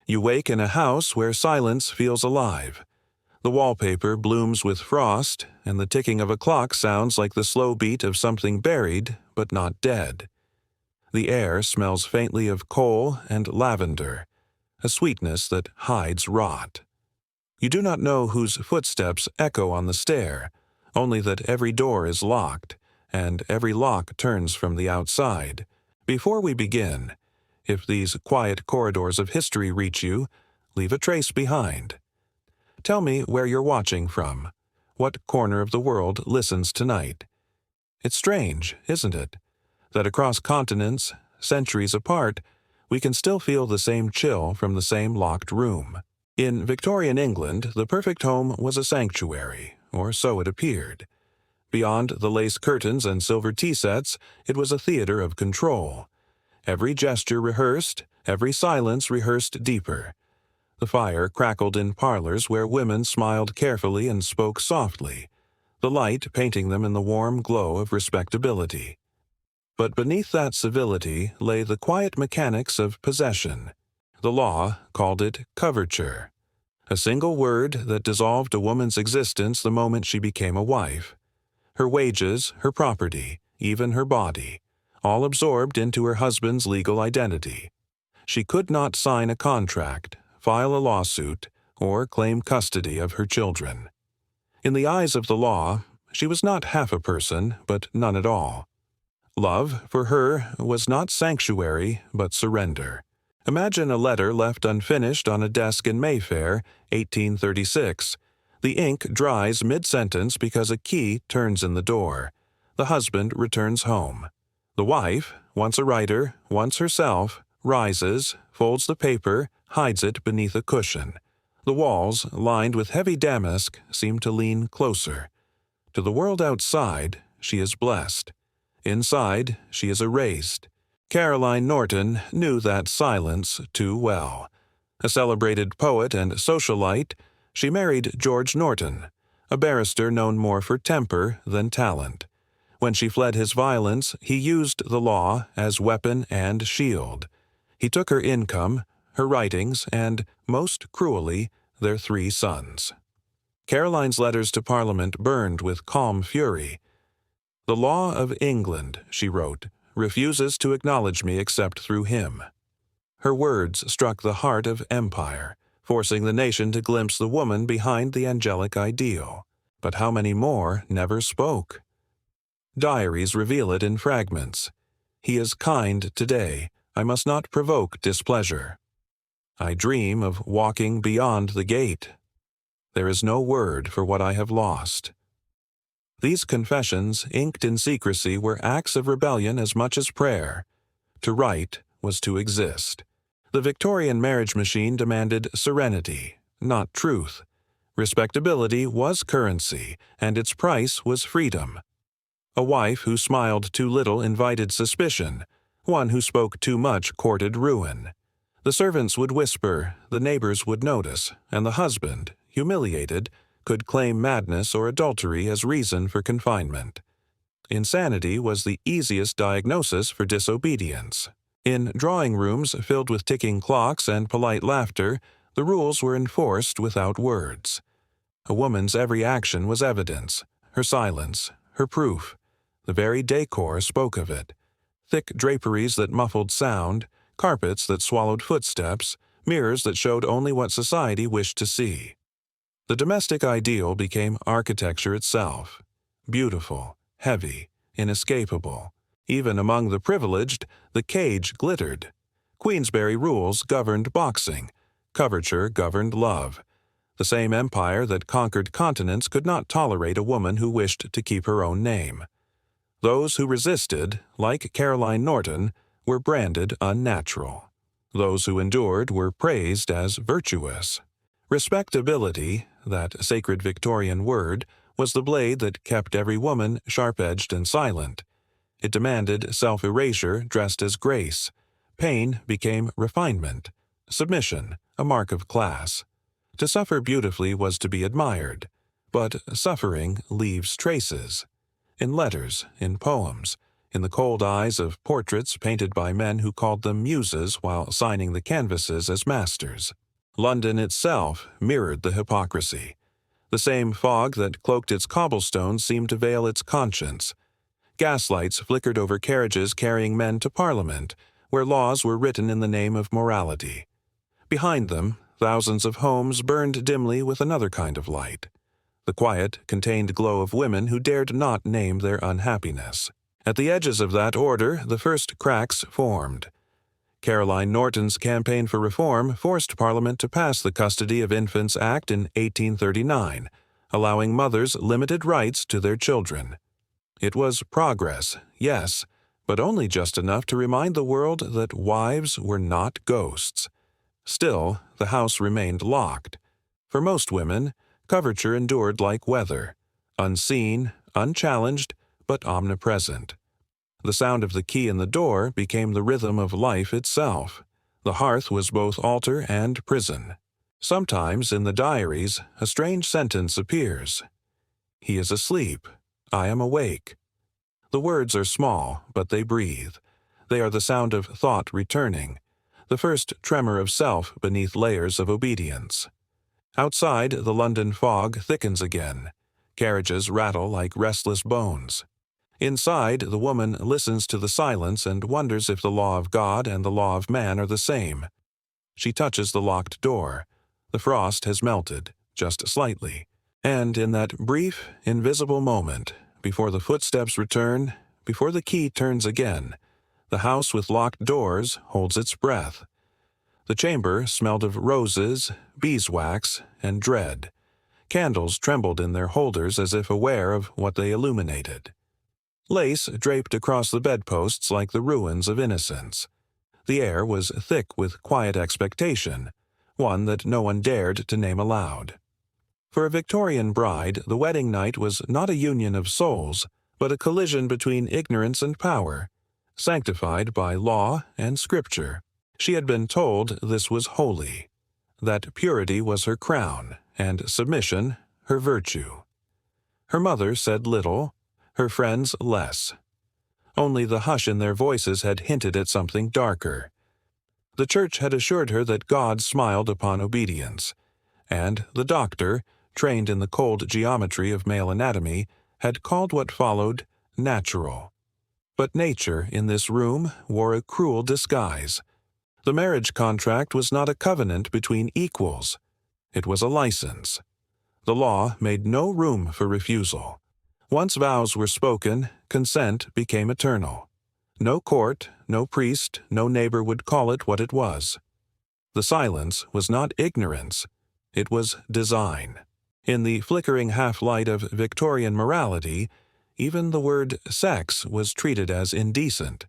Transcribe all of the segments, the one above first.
You wake in a house where silence feels alive. The wallpaper blooms with frost, and the ticking of a clock sounds like the slow beat of something buried but not dead. The air smells faintly of coal and lavender, a sweetness that hides rot. You do not know whose footsteps echo on the stair, only that every door is locked, and every lock turns from the outside. Before we begin, if these quiet corridors of history reach you, leave a trace behind. Tell me where you're watching from. What corner of the world listens tonight? It's strange, isn't it, that across continents, centuries apart, we can still feel the same chill from the same locked room. In Victorian England, the perfect home was a sanctuary, or so it appeared. Beyond the lace curtains and silver tea sets, it was a theater of control. Every gesture rehearsed, every silence rehearsed deeper. The fire crackled in parlors where women smiled carefully and spoke softly, the light painting them in the warm glow of respectability. But beneath that civility lay the quiet mechanics of possession. The law called it coverture, a single word that dissolved a woman's existence the moment she became a wife. Her wages, her property, even her body, all absorbed into her husband's legal identity. She could not sign a contract, file a lawsuit, or claim custody of her children. In the eyes of the law, she was not half a person, but none at all. Love, for her, was not sanctuary, but surrender. Imagine a letter left unfinished on a desk in Mayfair, 1836. The ink dries mid-sentence because a key turns in the door. The husband returns home. The wife, once a writer, once herself, rises, folds the paper, hides it beneath a cushion. The walls, lined with heavy damask, seem to lean closer. To the world outside, she is blessed. Inside, she is erased. Caroline Norton knew that silence too well. A celebrated poet and socialite, she married George Norton, a barrister known more for temper than talent. When she fled his violence, he used the law as weapon and shield. He took her income, her writings, and, most cruelly, their 3 sons. Caroline's letters to Parliament burned with calm fury. "The law of England," she wrote, "refuses to acknowledge me except through him." Her words struck the heart of empire, forcing the nation to glimpse the woman behind the angelic ideal. But how many more never spoke? Diaries reveal it in fragments. "He is kind today. I must not provoke displeasure. I dream of walking beyond the gate. There is no word for what I have lost." These confessions, inked in secrecy, were acts of rebellion as much as prayer. To write was to exist. The Victorian marriage machine demanded serenity, not truth. Respectability was currency, and its price was freedom. A wife who smiled too little invited suspicion. One who spoke too much courted ruin. The servants would whisper, the neighbors would notice, and the husband, humiliated, could claim madness or adultery as reason for confinement. Insanity was the easiest diagnosis for disobedience. In drawing rooms filled with ticking clocks and polite laughter, the rules were enforced without words. A woman's every action was evidence, her silence, her proof. The very decor spoke of it. Thick draperies that muffled sound, carpets that swallowed footsteps, mirrors that showed only what society wished to see. The domestic ideal became architecture itself. Beautiful, heavy, inescapable. Even among the privileged, the cage glittered. Queensberry rules governed boxing. Coverture governed love. The same empire that conquered continents could not tolerate a woman who wished to keep her own name. Those who resisted, like Caroline Norton, were branded unnatural. Those who endured were praised as virtuous. Respectability, that sacred Victorian word, was the blade that kept every woman sharp-edged and silent. It demanded self-erasure dressed as grace. Pain became refinement. Submission, a mark of class. To suffer beautifully was to be admired, but suffering leaves traces. In letters, in poems, in the cold eyes of portraits painted by men who called them muses while signing the canvases as masters. London itself mirrored the hypocrisy. The same fog that cloaked its cobblestones seemed to veil its conscience. Gaslights flickered over carriages carrying men to Parliament, where laws were written in the name of morality. Behind them, thousands of homes burned dimly with another kind of light, the quiet, contained glow of women who dared not name their unhappiness. At the edges of that order, the first cracks formed. Caroline Norton's campaign for reform forced Parliament to pass the Custody of Infants Act in 1839, allowing mothers limited rights to their children. It was progress, yes, but only just enough to remind the world that wives were not ghosts. Still, the house remained locked. For most women, coverture endured like weather, unseen, unchallenged, but omnipresent. The sound of the key in the door became the rhythm of life itself. The hearth was both altar and prison. Sometimes, in the diaries, a strange sentence appears. "He is asleep. I am awake." The words are small, but they breathe. They are the sound of thought returning, the first tremor of self beneath layers of obedience. Outside, the London fog thickens again. Carriages rattle like restless bones. Inside, the woman listens to the silence and wonders if the law of God and the law of man are the same. She touches the locked door. The frost has melted, just slightly. And in that brief, invisible moment, before the footsteps return, before the key turns again, the house with locked doors holds its breath. The chamber smelled of roses, beeswax, and dread. Candles trembled in their holders as if aware of what they illuminated. Lace draped across the bedposts like the ruins of innocence. The air was thick with quiet expectation, one that no one dared to name aloud. For a Victorian bride, the wedding night was not a union of souls, but a collision between ignorance and power, sanctified by law and scripture. She had been told this was holy, that purity was her crown, and submission her virtue. Her mother said little, her friends less. Only the hush in their voices had hinted at something darker. The church had assured her that God smiled upon obedience, and the doctor, trained in the cold geometry of male anatomy, had called what followed natural. But nature in this room wore a cruel disguise. The marriage contract was not a covenant between equals. It was a license. The law made no room for refusal. Once vows were spoken, consent became eternal. No court, no priest, no neighbor would call it what it was. The silence was not ignorance. It was design. In the flickering half-light of Victorian morality, even the word sex was treated as indecent.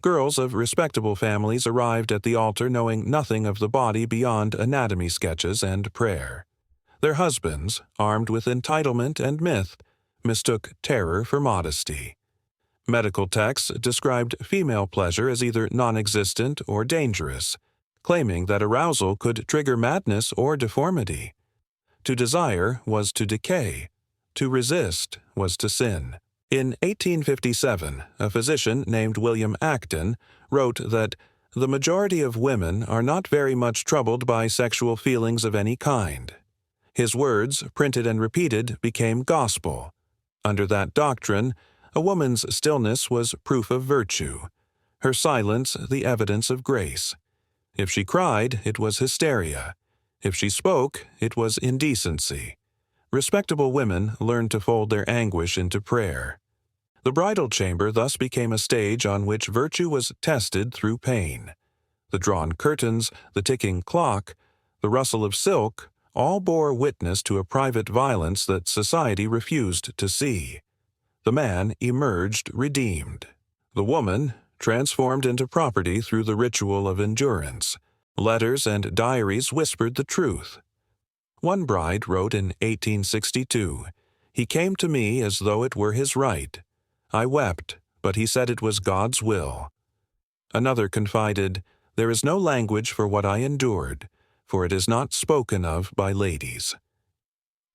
Girls of respectable families arrived at the altar knowing nothing of the body beyond anatomy sketches and prayer. Their husbands, armed with entitlement and myth, mistook terror for modesty. Medical texts described female pleasure as either non-existent or dangerous, claiming that arousal could trigger madness or deformity. To desire was to decay. To resist was to sin. In 1857, a physician named William Acton wrote that the majority of women are not very much troubled by sexual feelings of any kind. His words, printed and repeated, became gospel. Under that doctrine, a woman's stillness was proof of virtue, her silence the evidence of grace. If she cried, it was hysteria. If she spoke, it was indecency. Respectable women learned to fold their anguish into prayer. The bridal chamber thus became a stage on which virtue was tested through pain. The drawn curtains, the ticking clock, the rustle of silk, all bore witness to a private violence that society refused to see. The man emerged redeemed. The woman transformed into property through the ritual of endurance. Letters and diaries whispered the truth. One bride wrote in 1862, "He came to me as though it were his right. I wept, but he said it was God's will." Another confided, "There is no language for what I endured, for it is not spoken of by ladies."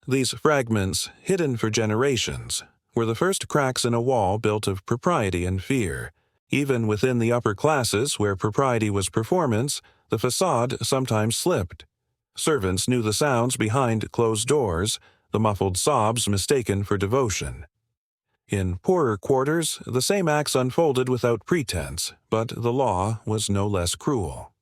These fragments, hidden for generations, were the first cracks in a wall built of propriety and fear. Even within the upper classes, where propriety was performance, the facade sometimes slipped. Servants knew the sounds behind closed doors, the muffled sobs mistaken for devotion. In poorer quarters, the same acts unfolded without pretense, but the law was no less cruel.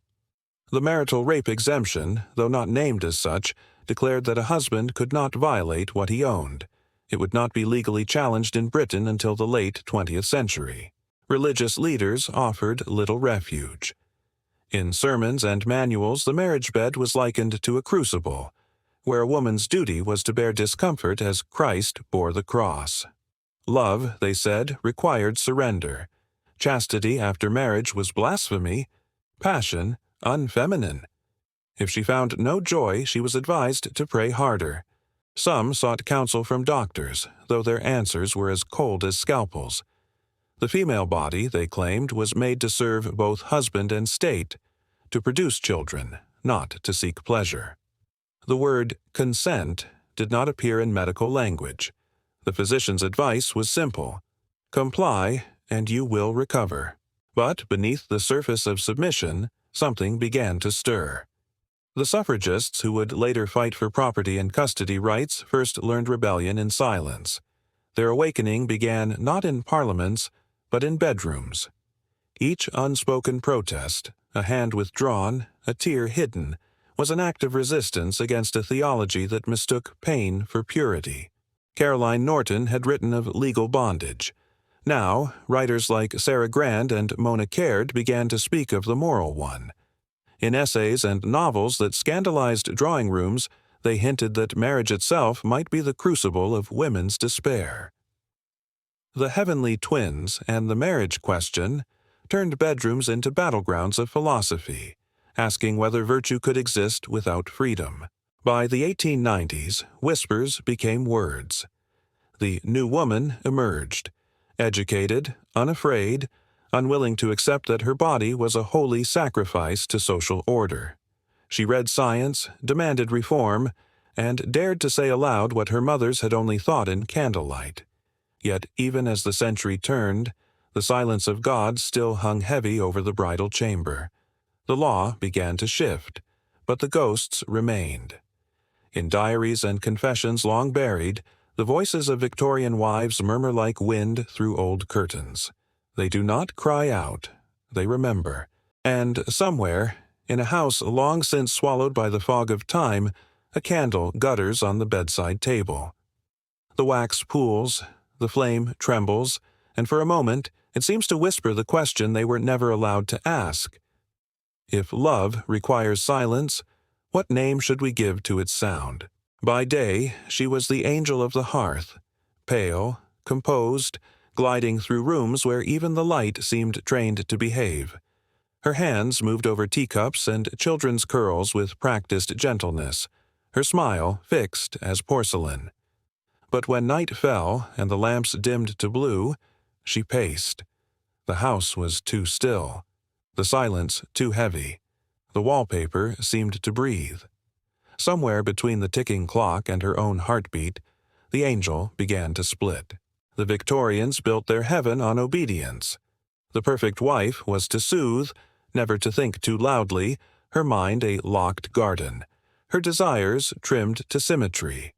The marital rape exemption, though not named as such, declared that a husband could not violate what he owned. It would not be legally challenged in Britain until the late 20th century. Religious leaders offered little refuge. In sermons and manuals, the marriage bed was likened to a crucible, where a woman's duty was to bear discomfort as Christ bore the cross. Love, they said, required surrender. Chastity after marriage was blasphemy. Passion, unfeminine. If she found no joy, she was advised to pray harder. Some sought counsel from doctors, though their answers were as cold as scalpels. The female body, they claimed, was made to serve both husband and state, to produce children, not to seek pleasure. The word consent did not appear in medical language. The physician's advice was simple: comply, and you will recover. But beneath the surface of submission, something began to stir. The suffragists who would later fight for property and custody rights first learned rebellion in silence. Their awakening began not in parliaments, but in bedrooms. Each unspoken protest, a hand withdrawn, a tear hidden, was an act of resistance against a theology that mistook pain for purity. Caroline Norton had written of legal bondage. Now, writers like Sarah Grand and Mona Caird began to speak of the moral one. In essays and novels that scandalized drawing rooms, they hinted that marriage itself might be the crucible of women's despair. The heavenly twins and the marriage question turned bedrooms into battlegrounds of philosophy, asking whether virtue could exist without freedom. By the 1890s, whispers became words. The new woman emerged, educated, unafraid, unwilling to accept that her body was a holy sacrifice to social order. She read science, demanded reform, and dared to say aloud what her mothers had only thought in candlelight. Yet even as the century turned, the silence of God still hung heavy over the bridal chamber. The law began to shift, but the ghosts remained. In diaries and confessions long buried, the voices of Victorian wives murmur like wind through old curtains. They do not cry out, they remember. And somewhere, in a house long since swallowed by the fog of time, a candle gutters on the bedside table. The wax pools, the flame trembles, and for a moment it seems to whisper the question they were never allowed to ask. If love requires silence, what name should we give to its sound? By day, she was the angel of the hearth, pale, composed, gliding through rooms where even the light seemed trained to behave. Her hands moved over teacups and children's curls with practiced gentleness, her smile fixed as porcelain. But when night fell and the lamps dimmed to blue, she paced. The house was too still, the silence too heavy. The wallpaper seemed to breathe. Somewhere between the ticking clock and her own heartbeat, the angel began to split. The Victorians built their heaven on obedience. The perfect wife was to soothe, never to think too loudly, her mind a locked garden, her desires trimmed to symmetry.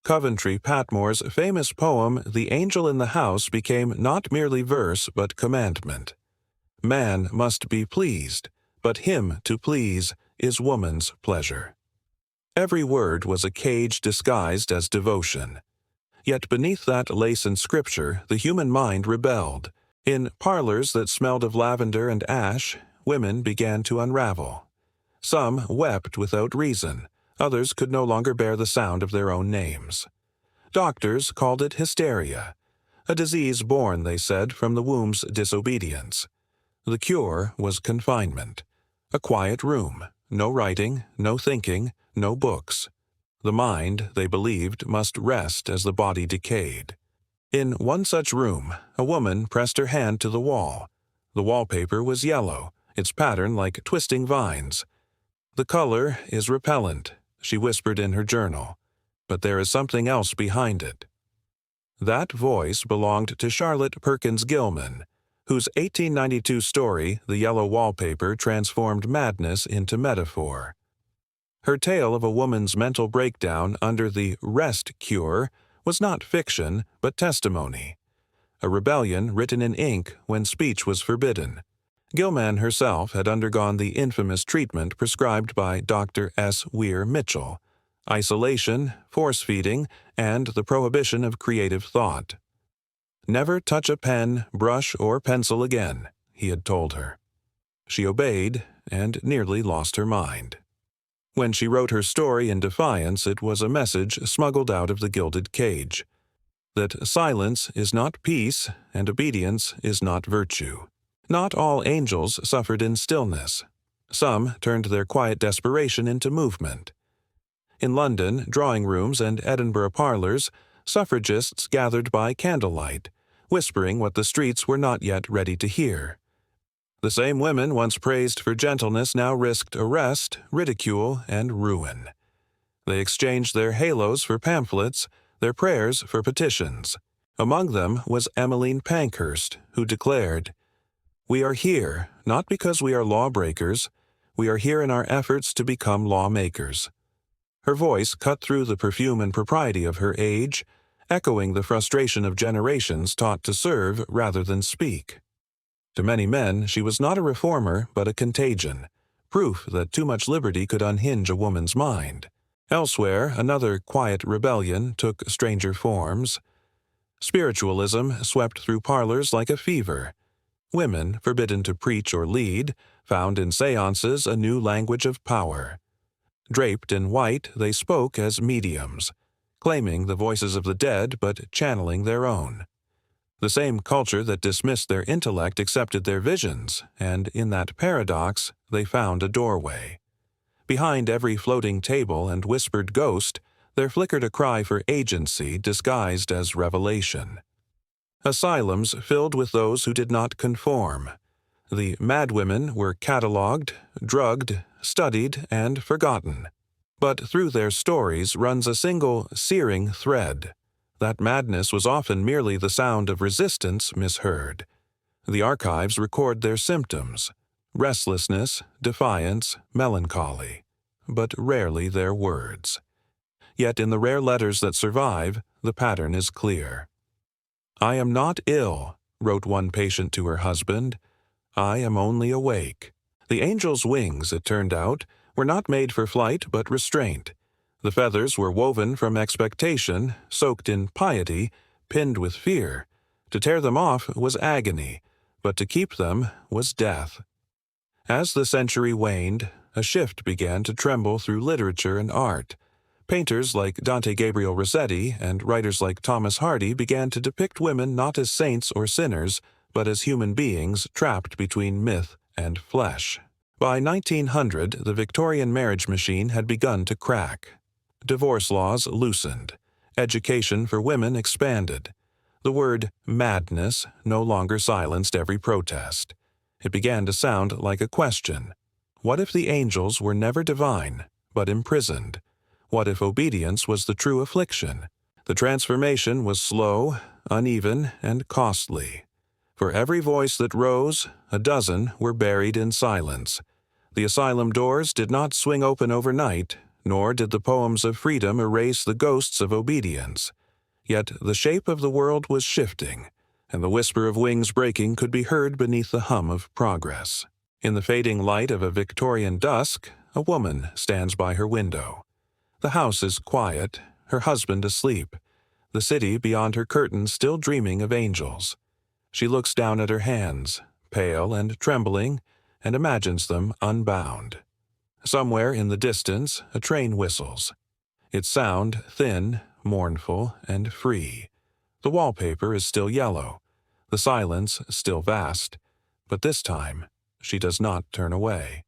Coventry Patmore's famous poem, The Angel in the House, became not merely verse but commandment. Man must be pleased, but him to please is woman's pleasure. Every word was a cage disguised as devotion. Yet beneath that lace and scripture, the human mind rebelled. In parlors that smelled of lavender and ash, women began to unravel. Some wept without reason. Others could no longer bear the sound of their own names. Doctors called it hysteria, a disease born, they said, from the womb's disobedience. The cure was confinement, a quiet room, no writing, no thinking, no books. The mind, they believed, must rest as the body decayed. In one such room, a woman pressed her hand to the wall. The wallpaper was yellow, its pattern like twisting vines. "The color is repellent," she whispered in her journal, "but there is something else behind it." That voice belonged to Charlotte Perkins Gilman, whose 1892 story, The Yellow Wallpaper, transformed madness into metaphor. Her tale of a woman's mental breakdown under the rest cure was not fiction, but testimony. A rebellion written in ink when speech was forbidden. Gilman herself had undergone the infamous treatment prescribed by Dr. S. Weir Mitchell: isolation, force-feeding, and the prohibition of creative thought. "Never touch a pen, brush, or pencil again," he had told her. She obeyed and nearly lost her mind. When she wrote her story in defiance, it was a message smuggled out of the gilded cage: that silence is not peace and obedience is not virtue. Not all angels suffered in stillness. Some turned their quiet desperation into movement. In London drawing rooms and Edinburgh parlors, suffragists gathered by candlelight, whispering what the streets were not yet ready to hear. The same women once praised for gentleness now risked arrest, ridicule, and ruin. They exchanged their halos for pamphlets, their prayers for petitions. Among them was Emmeline Pankhurst, who declared, "We are here, not because we are lawbreakers. We are here in our efforts to become lawmakers." Her voice cut through the perfume and propriety of her age, echoing the frustration of generations taught to serve rather than speak. To many men, she was not a reformer but a contagion, proof that too much liberty could unhinge a woman's mind. Elsewhere, another quiet rebellion took stranger forms. Spiritualism swept through parlors like a fever. Women, forbidden to preach or lead, found in seances a new language of power. Draped in white, they spoke as mediums, claiming the voices of the dead but channeling their own. The same culture that dismissed their intellect accepted their visions, and in that paradox they found a doorway. Behind every floating table and whispered ghost, there flickered a cry for agency disguised as revelation. Asylums filled with those who did not conform. The madwomen were catalogued, drugged, studied, and forgotten. But through their stories runs a single, searing thread. That madness was often merely the sound of resistance misheard. The archives record their symptoms: restlessness, defiance, melancholy, but rarely their words. Yet in the rare letters that survive, the pattern is clear. "I am not ill," wrote one patient to her husband. "I am only awake." The angel's wings, it turned out, were not made for flight but restraint. The feathers were woven from expectation, soaked in piety, pinned with fear. To tear them off was agony, but to keep them was death. As the century waned, a shift began to tremble through literature and art. Painters like Dante Gabriel Rossetti and writers like Thomas Hardy began to depict women not as saints or sinners, but as human beings trapped between myth and flesh. By 1900, the Victorian marriage machine had begun to crack. Divorce laws loosened. Education for women expanded. The word madness no longer silenced every protest. It began to sound like a question. What if the angels were never divine, but imprisoned? What if obedience was the true affliction? The transformation was slow, uneven, and costly. For every voice that rose, a dozen were buried in silence. The asylum doors did not swing open overnight, nor did the poems of freedom erase the ghosts of obedience. Yet the shape of the world was shifting, and the whisper of wings breaking could be heard beneath the hum of progress. In the fading light of a Victorian dusk, a woman stands by her window. The house is quiet, her husband asleep, the city beyond her curtains still dreaming of angels. She looks down at her hands, pale and trembling, and imagines them unbound. Somewhere in the distance, a train whistles. Its sound thin, mournful, and free. The wallpaper is still yellow, the silence still vast, but this time she does not turn away.